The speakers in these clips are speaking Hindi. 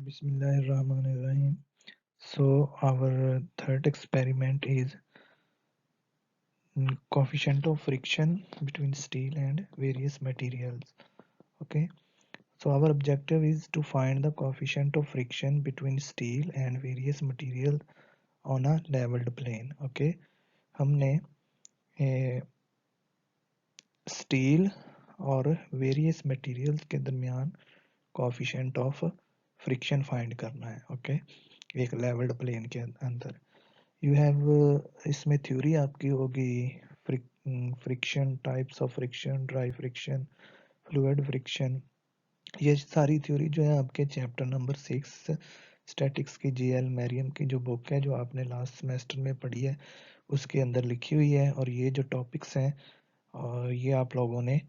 Bismillahirrahmanirrahim. So our third experiment is coefficient of friction between steel and various materials. Okay. So our objective is to find the coefficient of friction between steel and various materials on a leveled plane. Okay. हमने स्टील और वेरियस मटेरियल्स के दरमियान कोएफिशिएंट ऑफ फ्रिक्शन फाइंड करना है. ओके. एक लेवल्ड प्लेन के अंदर यू हैव इसमें थ्योरी आपकी होगी friction, types of friction, dry friction, fluid friction. ये सारी थ्योरी जो है आपके चैप्टर नंबर 6 स्टैटिक्स की जीएल मैरियम की जो बुक है जो आपने लास्ट सेमेस्टर में पढ़ी है उसके अंदर लिखी हुई है. और ये जो टॉपिक्स हैं और ये आप लोगों ने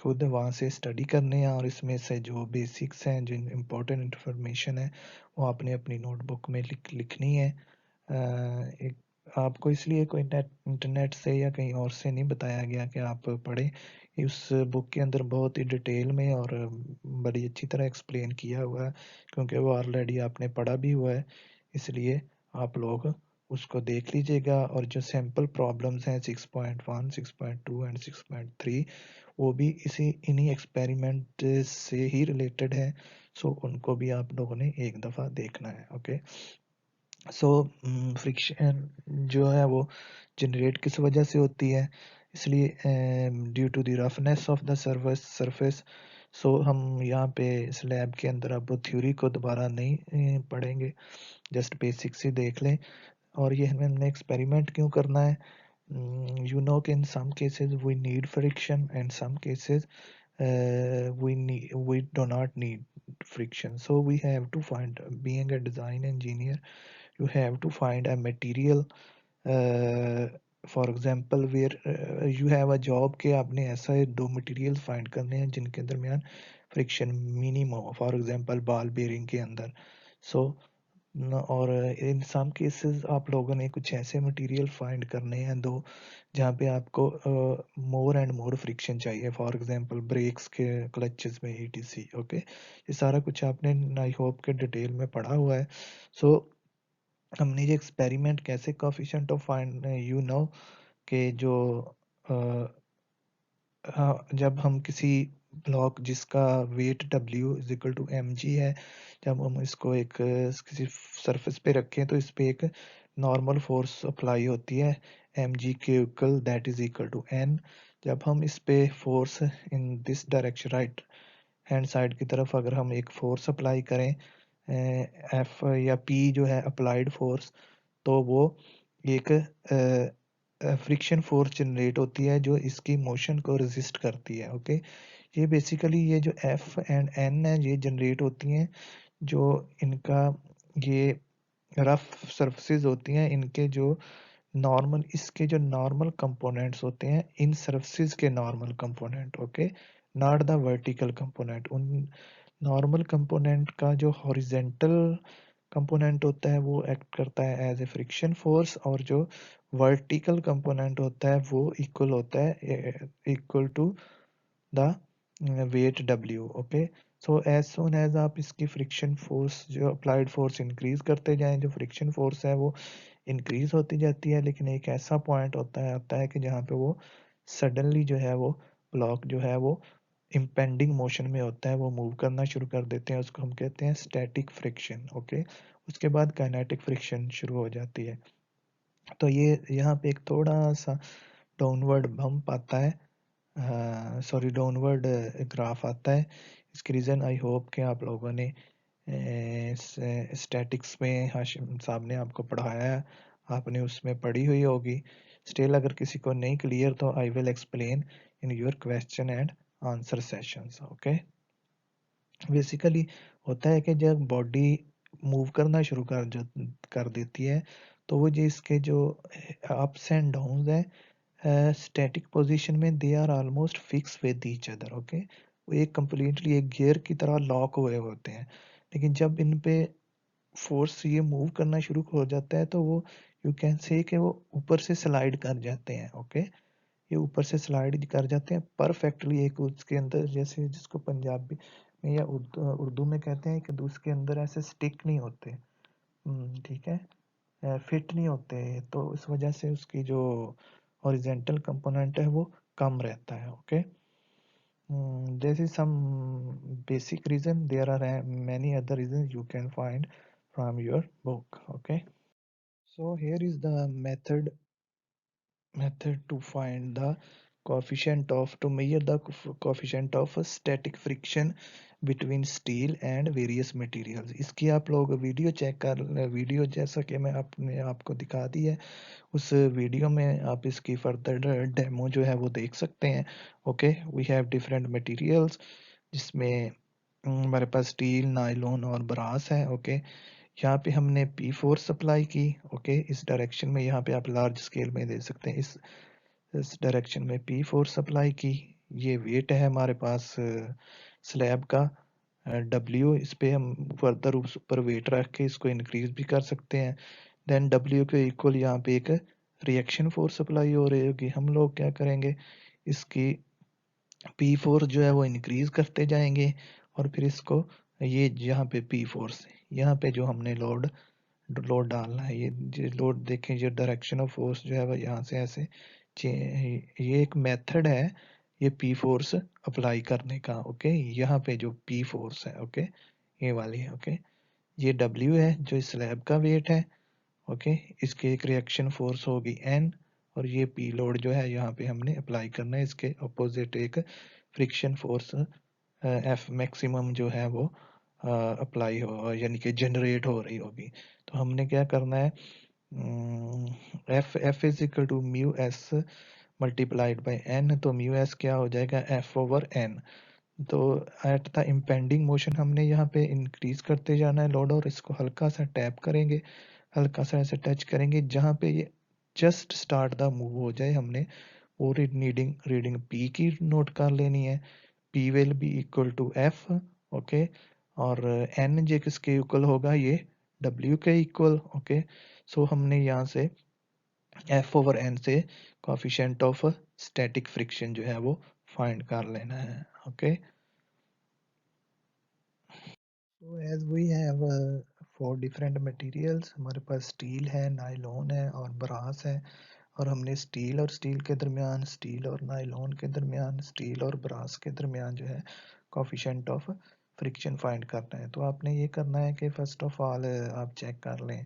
खुद वहाँ से स्टडी करने हैं और इसमें से जो बेसिक्स हैं, जो इम्पोर्टेंट इंफॉर्मेशन है वो आपने अपनी नोटबुक में लिखनी है. एक आपको इसलिए कोई इंटरनेट से या कहीं और से नहीं बताया गया कि आप पढ़ें. उस बुक के अंदर बहुत ही डिटेल में और बड़ी अच्छी तरह एक्सप्लेन किया हुआ है क्योंकि वो ऑलरेडी आपने पढ़ा भी हुआ है. इसलिए आप लोग उसको देख लीजिएगा और जो सैम्पल प्रॉब्लम्स हैं 6.1, 6.2 एंड 6.3 वो भी इन्हीं एक्सपेरिमेंट से ही रिलेटेड है. सो उनको भी आप लोगों ने एक दफ़ा देखना है. ओके. सो फ्रिक्शन जो है वो जनरेट किस वजह से होती है, इसलिए due to the roughness of the surface. So हम यहाँ पे स्लैब के अंदर अब वो थ्योरी को दोबारा नहीं पढ़ेंगे, जस्ट बेसिक्स ही देख लें. और ये हमने एक्सपेरिमेंट क्यों करना है? You know in some cases we need friction and some cases we do not need friction. So we have to find, being a design engineer, you have to find a material. uh, for example where you have a job के आपने ऐसा दो मटेरियल फाइंड करने हैं जिनके दरमियान फ्रिक्शन मिनिमम हो, फॉर एग्जांपल बॉल बेरिंग के अंदर. सो और इन सम केसेस आप लोगों ने कुछ ऐसे मटेरियल फाइंड करने हैं दो जहाँ पे आपको मोर एंड मोर फ्रिक्शन चाहिए, फॉर एग्जांपल ब्रेक्स के क्लचेस में ईटीसी. ओके. ये सारा कुछ आपने आई होप के डिटेल में पढ़ा हुआ है. सो हमने ये एक्सपेरिमेंट कैसे coefficient of find you know के जो जब हम किसी ब्लॉक जिसका weight W is equal to mg है, जब हम इसको एक किसी सरफेस पे रखें तो इस पे एक नॉर्मल फोर्स अप्लाई होती है mg cubical that is equal to n. जब हम इस पे force in this direction right hand side की तरफ अगर हम एक फोर्स अप्लाई करें F या P जो है अप्लाइड फोर्स, तो वो एक फ्रिक्शन फोर्स जनरेट होती है जो इसकी मोशन को रेजिस्ट करती है. ओके. ये बेसिकली ये जो F एंड N है ये जनरेट होती हैं जो इनका ये रफ सरफेसेस होती हैं, इनके जो नॉर्मल इसके जो नॉर्मल कंपोनेंट्स होते हैं इन सरफेसेस के normal component. Okay. Not the vertical component. उन नॉर्मल कंपोनेंट का जो हॉरिजेंटल कंपोनेंट होता है वो एक्ट करता है एज ए फ्रिक्शन फोर्स और जो वर्टिकल कंपोनेंट होता है वो इक्वल होता है equal to the weight W. Okay. So as soon as आप इसकी फ्रिक्शन फोर्स जो अप्लाइड फोर्स इंक्रीज करते जाएं जो फ्रिक्शन फोर्स है वो इंक्रीज होती जाती है, लेकिन एक ऐसा पॉइंट आता है कि जहाँ पे वो सडनली जो है वो ब्लॉक जो है वो इम्पेंडिंग मोशन में होता है, वो मूव करना शुरू कर देते हैं, उसको हम कहते हैं स्टैटिक फ्रिक्शन. ओके. उसके बाद काइनेटिक फ्रिक्शन शुरू हो जाती है. तो ये यहाँ पे एक थोड़ा सा डाउनवर्ड बम्प आता है, सॉरी डाउनवर्ड ग्राफ आता है. इसकी रीज़न आई होप कि आप लोगों ने स्टैटिक्स में हाशिम साहब ने आपको पढ़ाया है, आपने उसमें पढ़ी हुई होगी. स्टिल अगर किसी को नहीं क्लियर तो I will explain in your question and answer sessions. Okay. Basically होता है कि जब बॉडी मूव करना शुरू कर देती है तो वो जो इसके जो अप्स एंड डाउन्स हैं स्टैटिक पोजीशन में they are almost fix with each other. Okay. वो एक कंप्लीटली एक गियर की तरह लॉक हुए होते हैं, लेकिन जब इन पे फोर्स ये मूव करना शुरू हो जाता है तो वो यू कैन से कि वो ऊपर से स्लाइड कर जाते हैं. ओके. ये ऊपर से स्लाइड कर जाते हैं परफेक्टली एक उसके अंदर, जैसे जिसको पंजाबी में या उर्दू में कहते हैं कि उसके अंदर ऐसे स्टिक नहीं होते, ठीक है, फिट नहीं होते, तो इस वजह से उसकी जो हॉरिजेंटल कंपोनेंट है वो कम रहता है। Okay, this is some basic reason. There are many other reasons you can find from your book. Okay, so here is the method to find the coefficient of to measure the coefficient of static friction between steel and various materials. इसकी आप लोग वीडियो चेक कर, वीडियो जैसा कि मैं आपने आपको दिखा दी है, उस वीडियो में आप इसकी फर्दर डेमो जो है वो देख सकते हैं। Okay, we have different materials, जिसमें हमारे पास स्टील, नायलॉन और ब्रास है। ओके, यहाँ पे हमने पी फोर्स अप्लाई की। ओके, इस डायरेक्शन में, यहाँ पे आप लार्ज स्केल में दे सकते हैं, इस डायरेक्शन में पी फोर्स अप्लाई की। ये वेट है हमारे पास स्लैब का डब्ल्यू, इस पे हम फर्दर ऊपर वेट रख के इसको इंक्रीज भी कर सकते हैं। देन डब्ल्यू के इक्वल यहाँ पे एक रिएक्शन फोर्स अप्लाई हो रही होगी। हम लोग क्या करेंगे, इसकी पी फोर्स जो है वो इंक्रीज करते जाएंगे, और फिर इसको ये यहाँ पे पी फोर्स, यहाँ पे जो हमने लोड लोड डालना है, ये लोड देखें, ये डायरेक्शन ऑफ फोर्स जो है वो यहाँ से ऐसे ये एक मेथड है ये पी फोर्स अप्लाई करने का। ओके, यहाँ पे जो पी फोर्स है, ओके, ये वाली है। ओके, ये डब्ल्यू है जो इस स्लैब का वेट है। ओके, इसके एक रिएक्शन फोर्स होगी एन, और ये पी लोड जो है यहाँ पे हमने अप्लाई करना है, इसके अपोजिट एक फ्रिक्शन फोर्स एफ मैक्सिमम जो है वो अप्लाई हो, यानी कि जनरेट हो रही होगी। तो हमने क्या करना है, F is equal to mu S multiplied by N, तो म्यू एस क्या हो जाएगा, एफ ओवर एन। तो एट द इम्पेंडिंग मोशन हमने यहाँ पे इंक्रीज करते जाना है लोड, और इसको हल्का सा टैप करेंगे, हल्का सा ऐसे टच करेंगे, जहाँ पे ये जस्ट स्टार्ट द मूव हो जाए, हमने वो रीडिंग पी की नोट कर लेनी है। P will be equal to F. Okay, और एन जे किसके इक्वल होगा, ये डब्ल्यू के इक्वल। ओके, सो हमने यहाँ से एफ ओवर एन से कोफिशिएंट ऑफ स्टैटिक फ्रिक्शन जो है वो फाइंड कर लेना है। Okay, so as we have four different materials, हमारे पास स्टील है, नायलॉन है और ब्रास है, और हमने स्टील और स्टील के दरमियान, स्टील और नायलॉन के दरमियान, स्टील और ब्रास के दरमियान जो है कोफिशिएंट ऑफ फ्रिक्शन फाइंड करना है। तो आपने ये करना है कि फर्स्ट ऑफ ऑल आप चेक कर लें,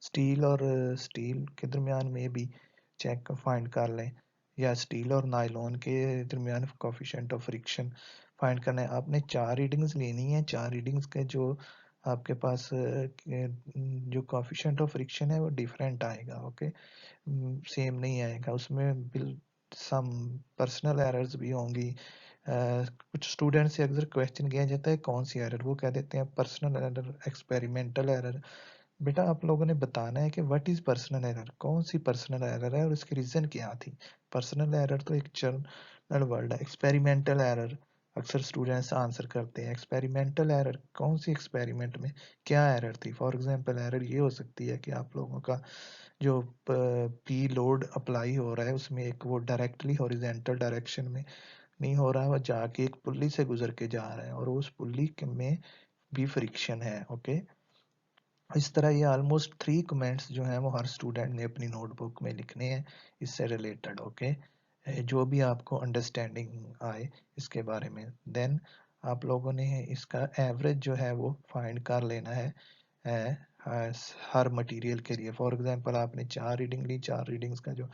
स्टील और स्टील के दरमियान में भी चेक फाइंड कर लें, या स्टील और नायलॉन के दरमियान कोफिशिएंट ऑफ फ्रिक्शन फाइंड करना है। आपने चार रीडिंग्स लेनी है, चार रीडिंग्स के जो आपके पास जो कोफिशिएंट ऑफ फ्रिक्शन है वो डिफरेंट आएगा। ओके, सेम नहीं आएगा, उसमें बिल सम पर्सनल एरर्स भी होंगी। कुछ स्टूडेंट से अक्सर क्वेश्चन किया जाता है कौन सी एरर, वो कह देते हैं पर्सनल एरर, एक्सपेरिमेंटल एरर। बेटा आप लोगों ने बताना है कि व्हाट इज पर्सनल एरर, कौन सी पर्सनल एरर है और उसकी रीजन क्या थी। पर्सनल एरर तो एक जनरल वर्ड है। एक्सपेरिमेंटल एरर अक्सर स्टूडेंट्स आंसर करते हैं, एक्सपेरिमेंटल एरर कौन सी एक्सपेरिमेंट में क्या एरर थी। फॉर एग्जांपल एरर ये हो सकती है कि आप लोगों का जो पी लोड अप्लाई हो रहा है उसमें एक वो डायरेक्टली हॉरिजेंटल डायरेक्शन में नहीं हो रहा है, वो जाके एक पुल्ली से गुजर के जा रहा है, और उस पुल्ली में भी फ्रिक्शन है। ओके, इस तरह ये ऑलमोस्ट 3 कमेंट्स जो हैं वो हर स्टूडेंट ने अपनी नोटबुक में लिखने हैं इससे रिलेटेड। ओके, जो भी आपको अंडरस्टैंडिंग आए इसके बारे में, देन आप लोगों ने इसका एवरेज जो है वो फाइंड कर लेना है हर मटेरियल के लिए। फॉर एग्जांपल आपने चार रीडिंग ली, चार रीडिंग्स का जो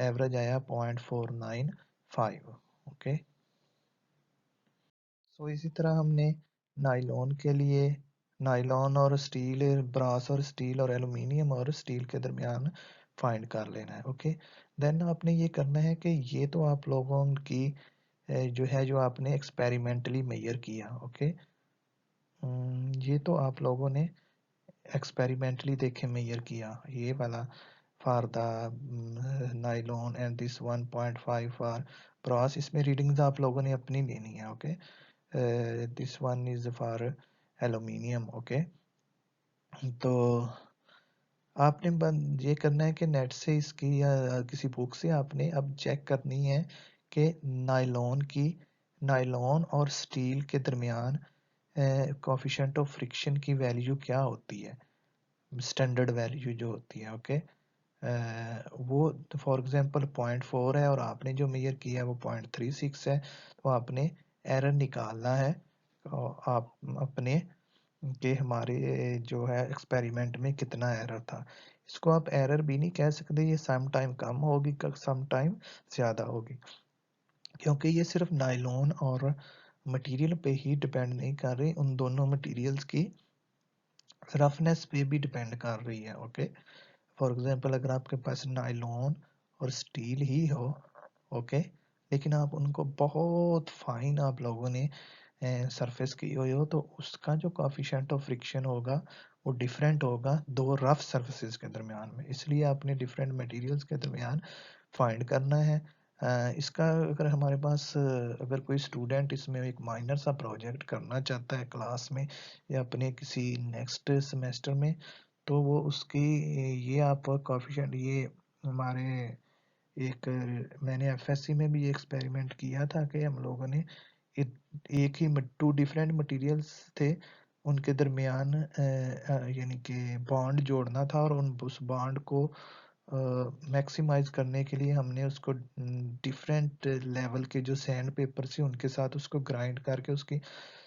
एवरेज आया 0.495। ओके, सो इसी तरह हमने नायलॉन के लिए नायलॉन और स्टील, ब्रास और स्टील, और एल्यूमिनियम और स्टील के दरमियान फाइंड कर लेना है। ओके, देन आपने ये करना है कि ये तो आप लोगों की जो है जो आपने एक्सपेरिमेंटली मेजर किया। ओके, ये तो आप लोगों ने एक्सपेरिमेंटली देखे मेजर किया, ये वाला for the nylon and this 1.5 for brass, इसमें रीडिंग्स आप लोगों ने अपनी लेनी है। Okay, this one is for aluminium. Okay, तो आपने ये करना है कि नेट से इसकी या किसी बुक से आपने अब चेक करनी है कि नायलॉन और स्टील के दरमियान कोफिशिएंट ऑफ फ्रिक्शन की वैल्यू क्या होती है, स्टैंडर्ड वैल्यू जो होती है, ओके। वो फॉर एग्जांपल 0.4 है और आपने जो मेजर किया है वो 0.36 है, तो आपने एरर निकालना है। आप अपने कि हमारे जो है एक्सपेरिमेंट में कितना एरर था। इसको आप एरर भी नहीं कह सकते, ये सम टाइम कम होगी, सम टाइम ज़्यादा होगी, क्योंकि ये सिर्फ नायलॉन और मटेरियल पे ही डिपेंड नहीं कर रही, उन दोनों मटेरियल्स की रफनेस पे भी डिपेंड कर रही है, ओके। फॉर एग्जांपल अगर आपके पास नायलॉन और स्टील ही हो, ओके, लेकिन आप उनको बहुत फाइन आप लोगों ने सरफेस की हुई हो, तो उसका जो कोफिशिएंट ऑफ फ्रिक्शन होगा वो डिफरेंट होगा दो रफ सरफेसेस के दरमियान में, इसलिए आपने डिफरेंट मटेरियल्स के दरमियान फाइंड करना है। इसका अगर हमारे पास अगर कोई स्टूडेंट इसमें एक माइनर सा प्रोजेक्ट करना चाहता है क्लास में या अपने किसी नेक्स्ट सेमेस्टर में, तो वो उसकी ये आप कोफिशिएंट ये हमारे एक मैंने एफएससी में भी ये एक्सपेरिमेंट किया था कि हम लोगों ने एक ही टू डिफरेंट मटेरियल्स थे, उनके दरमियान यानी कि बॉन्ड जोड़ना था, और उन उस बॉन्ड को मैक्सिमाइज करने के लिए हमने उसको डिफरेंट लेवल के जो सैंड पेपर से उनके साथ उसको ग्राइंड करके उसकी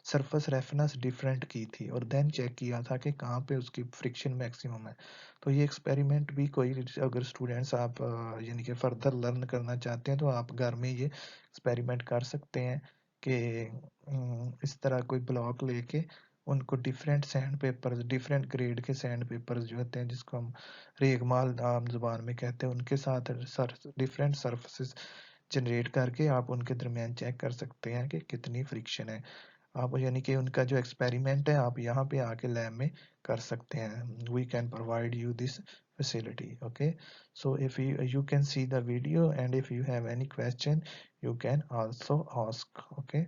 सरफेस रेफनेस डिफरेंट की थी और देन चेक किया था कि कहाँ पे उसकी फ्रिक्शन मैक्सिमम है। तो ये एक्सपेरिमेंट भी कोई अगर स्टूडेंट्स आप यानी कि फर्दर लर्न करना चाहते हैं तो आप घर में ये एक्सपेरिमेंट कर सकते हैं कि इस तरह कोई ब्लॉक लेके उनको different sand papers, different grade के सैंड पेपर्स जो होते हैं जिसको हम रेगमाल आम जुबान में कहते हैं, उनके साथ डिफरेंट सरफेसेस जनरेट करके आप उनके दरमियान चेक कर सकते हैं कि कितनी फ्रिक्शन है। आप यानी कि उनका जो एक्सपेरिमेंट है आप यहाँ पे आके लैब में कर सकते हैं। We can provide you this facility, okay, so if you can see the video and if you have any question you can also ask, okay।